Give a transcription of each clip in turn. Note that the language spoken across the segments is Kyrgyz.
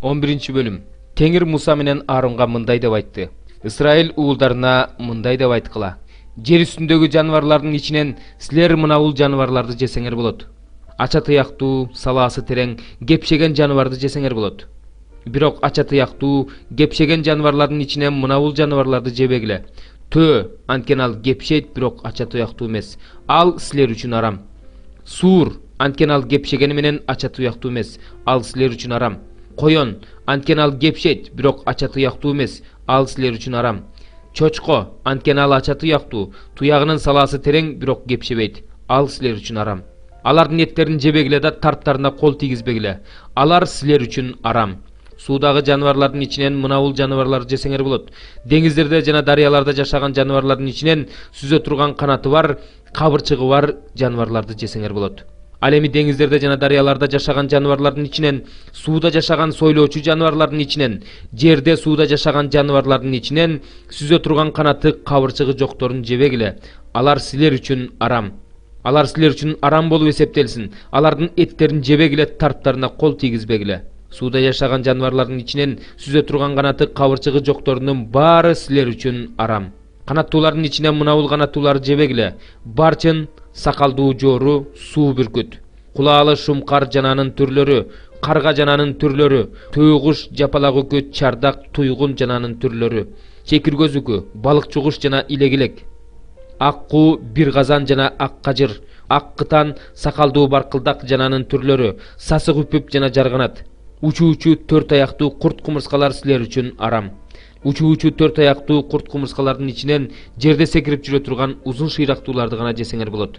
11 bölüm. Теңир Муса менен Аарунга мындай деп айтты. Исраил уулдарына мындай деп айткыла. Жер үстүндөгү жаныбарлардын ичинен силер мына ул жаныбарларды жесеңер болот. Ача тыяктуу, салаасы терең, кепшеген жаныбарды жесеңер болот. Бирок ача тыяктуу, кепшеген жаныбарлардын ичинен мына ул жаныбарларды жебегиле. Төө, анткени ал кепшейт, бирок ача тыяктуу эмес. Ал силер үчүн арам. Суур, анткени ал кепшегени менен ача тыяктуу эмес. Ал силер үчүн арам. Койон, анткени ал кепшейт, бирок ача тыяктуу эмес. Ал силер үчүн арам. Чочко, анткени ал ача тыяктуу, туягынын салаасы терең, бирок кепшебейт. Ал силер үчүн арам. Алардын эттерин жебегиле да тарптарына кол тийгизбегиле. Алар силер үчүн арам. Суудагы жаныбарлардын ичинен мына ул жаныбарларды жесеңер болот. Деңиздерде жана дарыяларда жашаган жаныбарлардын ичинен сүзө турган канаты бар, кабырчыгы бар жаныбарларды жесеңер болот. Ал эми деңиздерде жана дарыяларда жашаган жаныбарлардын ичинен, сууда жашаган сойлоочу жаныбарлардын ичинен, жерде сууда жашаган жаныбарлардын ичинен сүзө турган канаты, кабырчыгы жокторун жебегиле. Алар силер үчүн арам. Алар силер үчүн арам болуп эсептелсин. Алардын эттерин жебегиле, тарптарына кол тийгизбегиле. Сууда жашаган жаныбарлардын ичинен сүзө турган канаты, кабырчыгы жокторунун баары силер үчүн арам. Канаттуулардын ичинен мына ул канаттууларды жебегиле. Барчын, сакалдуу жоору, суу бүркүт, кулаалы шумкар жананын түрлөрү, карга жананын түрлөрү, төөкуш, жапалак үкү, чардак, туйгун жананын түрлөрү, чекиргөз үкү, балык чугуш жана илегилек, аккуу, бир казан жана ак кажыр, ак кытан, сакалдуу баркылдак жананын түрлөрү, сасык үпүп жана жарганат, учуучу төрт аяктуу курт кумурскалар силер үчүн арам. Учуучу төрт аяктуу курт кумурскалардын ичинен жерде секирип жүрө турган узун шыйрактууларды гана жесеңер болот.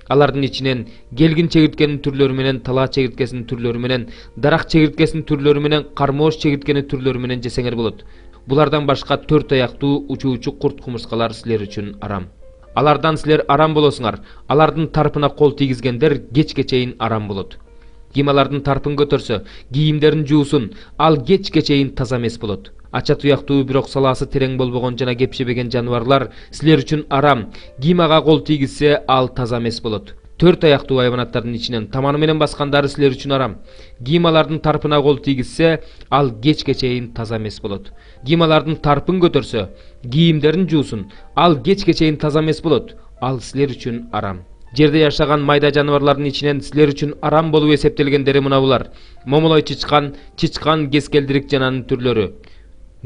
Алардын ичинен келгин чегирткенин түрлөрү менен, талаа чегирткесинин түрлөрү менен, дарак чегирткесинин түрлөрү менен, кармоош чегирткенин түрлөрү менен жесеңер болот. Булардан башка төрт аяктуу учуучу курт кумурскалар силер үчүн арам. Алардан силер арам болосуңар. Алардын тарпына кол тийгизгендер кечке чейин арам болот. Ким алардын тарпын көтөрсө, кийимдерин жуусун, ал кечке чейин таза эмес болот. Ача туяктуу, бирок салаасы терең болбогон жана кепшебеген жаныбарлар силер үчүн арам. Ким ага кол тийгизсе, ал таза эмес болот. Төрт аяктуу хайванаттардын ичинен таманы менен баскандары силер үчүн арам. Ким алардын тарпына кол тийгизсе, ал кечке чейин таза эмес болот. Ким алардын тарпын көтөрсө, кийимдерин жуусун, ал кечке чейин таза эмес болот. Ал силер үчүн арам. Жерде жашаган майда жаныбарлардын ичинен силер үчүн арам болуп эсептелгендери мына булар: момолой чычкан, чычкан кескелдирик жананын түрлөрү,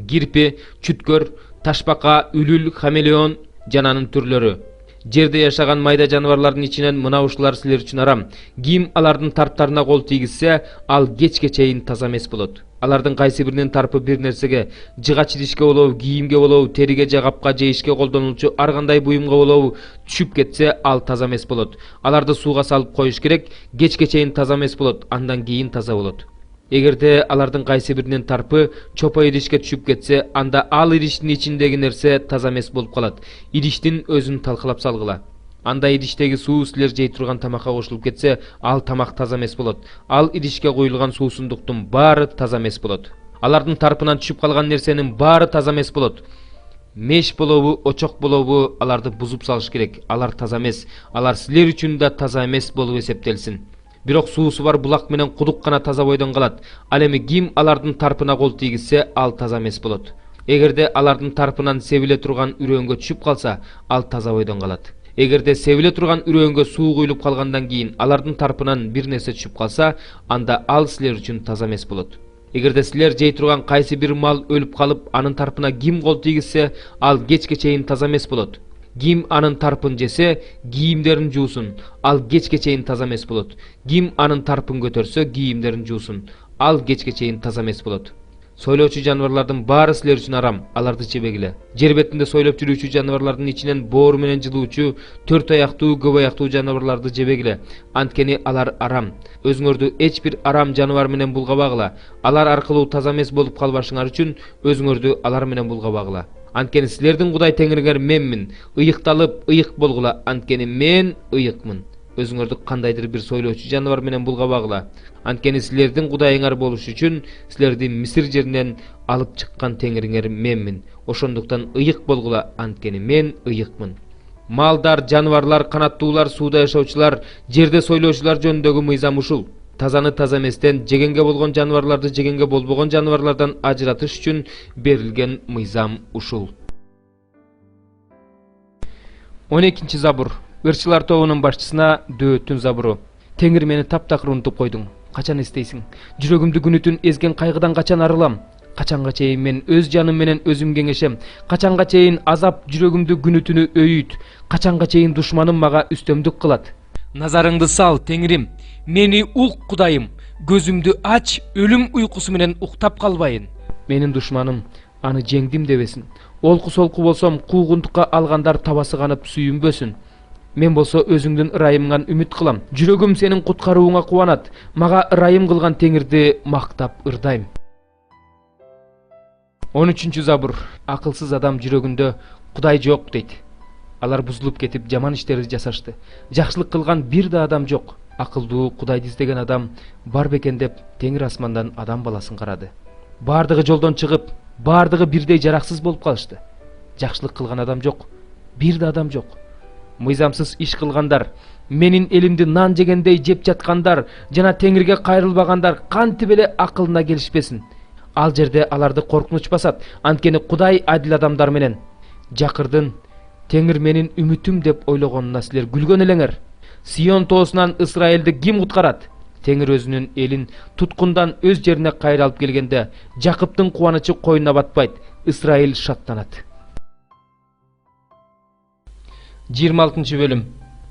кирпи, чүткөр, ташбака, үлүл, хамелеон жананын түрлөрү. Жерде жашаган майда жаныбарлардын ичинен мына ушулар силер үчүн арам. Ким алардын тарптарына кол тийгизсе, ал кечке чейин таза эмес болот. Алардын кайсы биринин тарпы бир нерсеге, жыгач идишке болобу, кийимге болобу, териге же капка же ишке колдонулчу ар кандай буюмга болобу түшүп кетсе, ал таза эмес болот. Аларды сууга салып коюш керек, кечке чейин таза эмес болот, андан кийин таза болот. Эгерде алардын кайсы биринин тарпы чопо идишке түшүп кетсе, анда ал идиштин ичиндеги нерсе таза эмес болуп калат. Идиштин өзүн талкалап салгыла. Анда идиштеги суу силер жей турган тамакка кошулуп кетсе, ал тамак таза эмес болот. Ал идишке куюлган суусундуктун баары таза эмес болот. Алардын тарпынан түшүп калган нерсенин баары таза эмес болот. Меш болобу, очок болобу, аларды бузуп салыш керек. Алар таза эмес. Алар силер үчүн да таза эмес болуп эсептелсин. Бирок суусу бар булак менен кудук гана таза бойдон калат. Ал эми ким алардын тарпына кол тийгизсе, ал таза эмес болот. Эгерде алардын тарпынан себиле турган үрөөнгө түшүп калса, ал таза бойдон калат. Эгерде себиле турган үрөөнгө суу куюлуп калгандан кийин алардын тарпынан бир нерсе түшүп калса, анда ал силер үчүн таза эмес болот. Эгерде силер жей турган кайсы бир мал өлүп калып, анын тарпына ким кол тийгизсе, ал кечке чейин таза эмес болот. Ким анын тарпын жесе, кийимдерин жуусун, ал кечке чейин таза эмес болот. Ким анын тарпын көтөрсө, кийимдерин жуусун, ал кечке чейин таза эмес болот. Сойлоочу жаныбарлардын баары силер үчүн арам, аларды жебегиле. Жер бетинде сойлоп жүрүүчү жаныбарлардын ичинен боору менен жылуучу, төрт аяктуу, көп аяктуу жаныбарларды жебегиле. Анткени алар арам. Өзүңөрдү эч бир арам жаныбар менен булгабагыла. Алар аркылуу таза эмес болуп калбашыңар үчүн өзүңөрдү алар менен булгабагыла. Анткени силердин Кудай теңириңер менмин. Ыйыкталып, ыйык болгула, анткени мен ыйыкмын. Өзүңөрдү кандайдыр бир сойлоочу жаныбар менен булгабагыла. Анткени силердин Кудайыңар болуш үчүн силерди Мисир жеринен алып чыккан теңириңер менмин. Ошондуктан ыйык болгула, анткени мен ыйыкмын. Малдар, жаныбарлар, канаттуулар, сууда жашоочулар, жерде сойлоочулар жөнүндөгү мыйзам ушул. тазаны таза эместен, жегенге болгон жаныбарларды жегенге болбогон жаныбарлардан ажыратыш үчүн берилген мыйзам ушул. 12 забур. Ырчылар тобунун башчысына Дөөттүн забуру. Теңир мени таптакыр унутуп койдуң. Качан эстейсиң? Жүрөгүмдү күнүтүн эзген кайгыдан качан арылам? Качанга чейин мен өз жаным менен өзүм кеңешем? Качанга чейин азап жүрөгүмдү күнүтүнү өйүйт? Качанга чейин душманым мага үстөмдүк кылат? Назарыңды сал, Теңирим. Мени ук, Кудайым. Көзүмдү ач, өлүм уйкусу менен уктап калбайын. Менин душманым аны жеңдим дебесин. Олку-солку болсом, куугунтукка алгандар табасы канып сүйүнбөсүн. Мен болсо өзүңдүн ырайымыңан үмүт кылам. Жүрөгүм сенин куткарууңа кубанат. Мага ырайым кылган Теңирди мактап ырдайм. 13 забур. Акылсыз адам жүрөгүндө Кудай жок дейт. Алар бузулуп кетип жаман иштерди жасашты. Жакшылык кылган бир да адам жок. Акылдуу Кудайды издеген адам бар бекен деп Теңир асмандан адам баласын карады. Бардыгы жолдон чыгып, бардыгы бирдей жараксыз болуп калышты. Жакшылык кылган адам жок. Бир да адам жок. Мыйзамсыз иш кылгандар, менин элимди нан жегендей жеп жаткандар жана Теңирге кайрылбагандар кантип эле акылына келишпесин. Ал жерде аларды коркунуч басат, анткени Кудай адил адамдар менен. Жакырдын Теңир менин үмүтүм деп ойлогонуна силер күлгөн элеңер. Сион тоосунан Исраэлди ким куткарат? Теңир өзүнүн элин туткундан өз жерине кайра алып келгенде, Жакыптын кубанычы койнуна батпайт, Исраэль шаттанат. 26 бөлүм.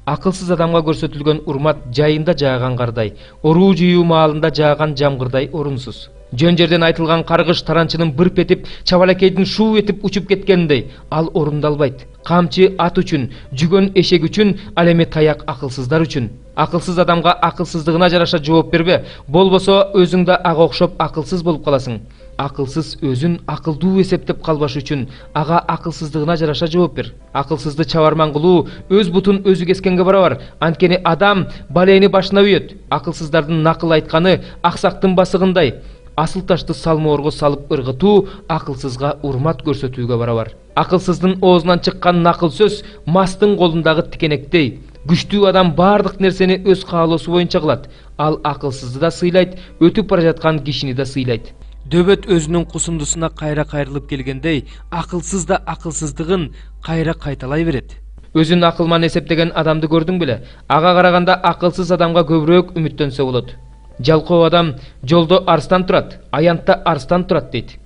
Акылсыз адамга көрсөтүлгөн урмат жайында жааган кардай, оруу жыйуу маалында жааган жамгырдай орунсуз. Жөн жерден айтылган каргыш таранчынын бырп этип, чабалакейдин шуу этип учуп кеткениндей, ал орундалбайт. Камчы ат үчүн, жүгөн эшек үчүн, ал эми таяк акылсыздар үчүн. Акылсыз адамга акылсыздыгына жараша жооп бербе, болбосо өзүң да ага окшоп акылсыз болуп каласың. Акылсыз өзүн акылдуу эсептеп калбаш үчүн ага акылсыздыгына жараша жооп бер. Акылсызды чабарман кылуу өз бутун өзү кескенге барабар, анткени адам балейни башына үйөт. Акылсыздардын накыл айтканы аксактын басыгындай. Асыл ташты салмоорго салып ыргытуу акылсызга урмат көрсөтүүгө барабар. Акылсыздын оозунан чыккан накыл сөз мастын колундагы тикенектей. Күчтүү адам бардык нерсени өз каалоосу боюнча кылат. Ал акылсызды да сыйлайт, өтүп бара жаткан кишини да сыйлайт. Дөбөт өзүнүн кусундусуна кайра кайрылып келгендей, акылсыз да акылсыздыгын кайра кайталай берет. Өзүн акылман эсептеген адамды көрдүң беле? Ага караганда акылсыз адамга көбүрөөк үмүттөнсө болот. Жалкоо адам жолдо арстан турат, аянтта арстан турат дейт.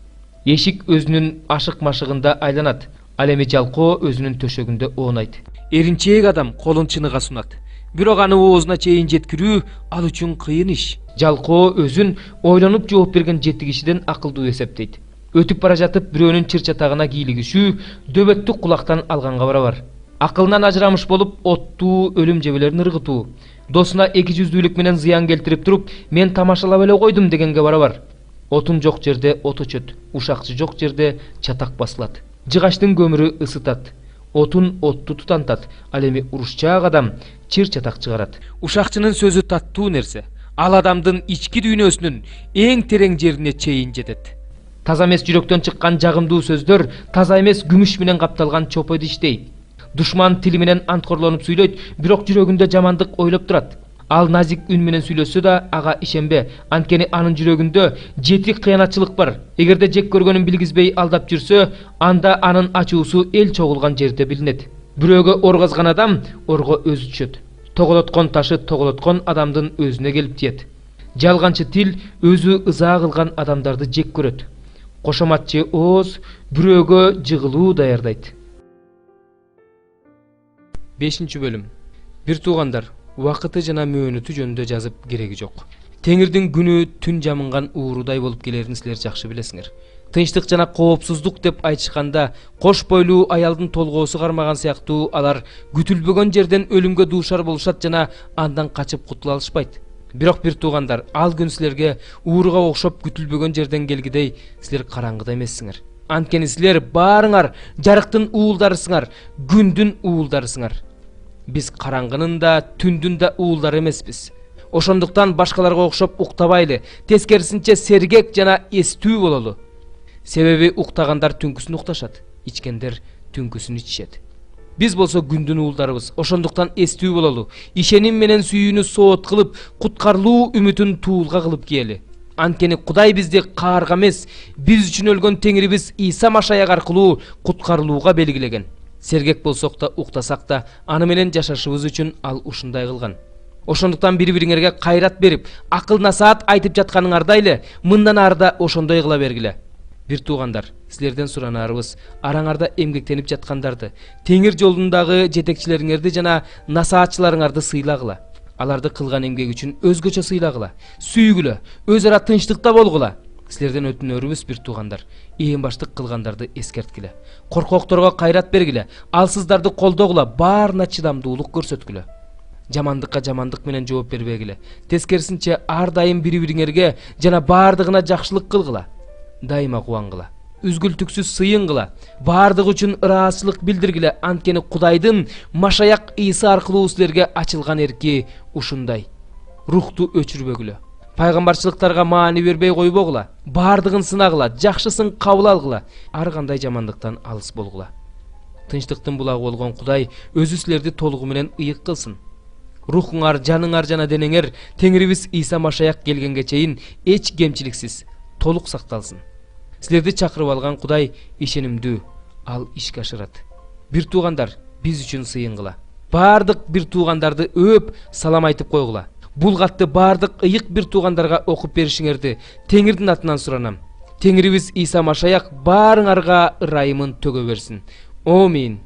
Эшик өзүнүн ашык-машыгында айланат, ал эми жалкоо өзүнүн төшөгүндө оонайт. Эринчээк адам колун чыныга сунат, бирок аны оозуна чейин жеткирүү ал үчүн кыйын иш. Жалкоо өзүн ойлонуп жооп берген жети кишиден акылдуу эсептейт. Өтүп бара жатып бирөөнүн чыр-чатагына кийлигишүү дөбөттү кулактан алганга барабар. Акылынан ажырамыш болуп оттуу өлүм жебелерин ыргытуу, досуна эки жүздүүлүк менен зыян келтирип туруп, мен тамашалап эле койдум дегенге барабар. Отун жок жерде от өчөт, ушакчы жок жерде чатак басылат. Жыгаштын көмүрү ысытат, отун отту тутантат, ал эми урушчаак адам чыр-чатак чыгарат. Ушакчынын сөзү таттуу нерсе, ал адамдын ички дүйнөсүнүн эң терең жерине чейин жетет. Таза эмес жүрөктөн чыккан жагымдуу сөздөр таза эмес күмүш менен капталган чопо идиштей. Душман тили менен анткорлонуп сүйлөйт, бирок жүрөгүндө жамандык ойлоп турат. Ал назик үн менен сүйлөсө да ага ишенбе, анткени анын жүрөгүндө жети кыянатчылык бар. Эгерде жек көргөнүн билгизбей алдап жүрсө, анда анын ачуусу эл чогулган жерде билинет. Бирөөгө оргазган адам орго өзү түшөт. Тоголоткон ташы тоголоткон адамдын өзүнө келип тиет. Жалганчы тил өзү ыза кылган адамдарды жек көрөт. Кошоматчы ооз бирөөгө жыгылуу даярдайт. 5 бөлүм. Бир туугандар, убакыты жана мөөнөтү жөнүндө жазып кереги жок. Теңирдин күнү түн жамынган уурудай болуп келерин силер жакшы билесиңер. Тынчтык жана коопсуздук деп айтышканда, кош бойлуу аялдын толгоосу кармаган сыяктуу алар күтүлбөгөн жерден өлүмгө дуушар болушат жана андан качып кутула алышпайт. Бирок бир туугандар, ал күн силерге ууруга окшоп күтүлбөгөн жерден келгидей, силер караңгыда эмессиңер. Анткени силер баарыңар жарыктын уулдарысыңар, күндүн уулдарысыңар. Биз караңгынын да, түндүн да уулдары эмеспиз. Ошондуктан башкаларга окшоп уктабайлы, тескерисинче сергек жана эстүү бололу. Себеби уктагандар түнкүсүн укташат, ичкендер түнкүсүн ичишет. Биз болсо күндүн уулдарыбыз, ошондуктан эстүү бололу. Ишеним менен сүйүүнү соот кылып, куткарылуу үмүтүн туулга кылып киели. Анткени Кудай бизди каарга эмес, биз үчүн өлгөн Теңирибиз Иса Машаяк аркылуу куткарылууга белгилеген. Сергек болсок да, уктасак да, аны менен жашашыбыз үчүн ал ушундай кылган. Ошондуктан бири-бириңерге кайрат берип, акыл насаат айтып жатканыңарда эле, мындан ары да ошондой кыла бергиле. Бир туугандар, силерден суранарыбыз, араңарда эмгектенип жаткандарды, Теңир жолундагы жетекчилериңерди жана насаатчыларыңарды сыйлагыла. Аларды кылган эмгек үчүн өзгөчө сыйлагыла. Сүйгүлө, өз ара тынчтыкта болгула. Силерден өтүнөрүбүз, бир туугандар, ээн баштык кылгандарды эскерткиле. Коркокторго кайрат бергиле, алсыздарды колдогула, баарына чыдамдуулук көрсөткүлө. Жамандыкка жамандык менен жооп бербегиле. Тескерисинче ар дайым бири-бириңерге жана баардыгына жакшылык кылгыла. Дайыма кубангыла. Үзгүлтүксүз сыйынгыла. Баардыгы үчүн ыраазычылык билдиргиле. Анткени Кудайдын Машаяк Иса аркылуу силерге ачылган эрки ушундай. Рухту өчүрбөгүлө. Пайгамбарчылыктарга маани бербей койбогула. Баардыгын сынагыла, жакшысын кабыл алгыла. Ар кандай жамандыктан алыс болгула. Тынчтыктын булагы болгон Кудай өзү силерди толугу менен ыйык кылсын. Рухуңар, жаныңар жана денеңер Теңирибиз Иса Машаяк келгенге чейин эч кемчиликсиз, толук сакталсын. Силерди чакырып алган Кудай ишенимдүү, ал ишке ашырат. Бир туугандар, биз үчүн сыйынгыла. Баардык бир туугандарды өөп, салам айтып койгула. Бул катты баардык ыйык бир туугандарга окуп беришиңерди Теңирдин атынан суранам. Теңирибиз Иса Машаяк баарыңарга ырайымын төгө берсин. Амин.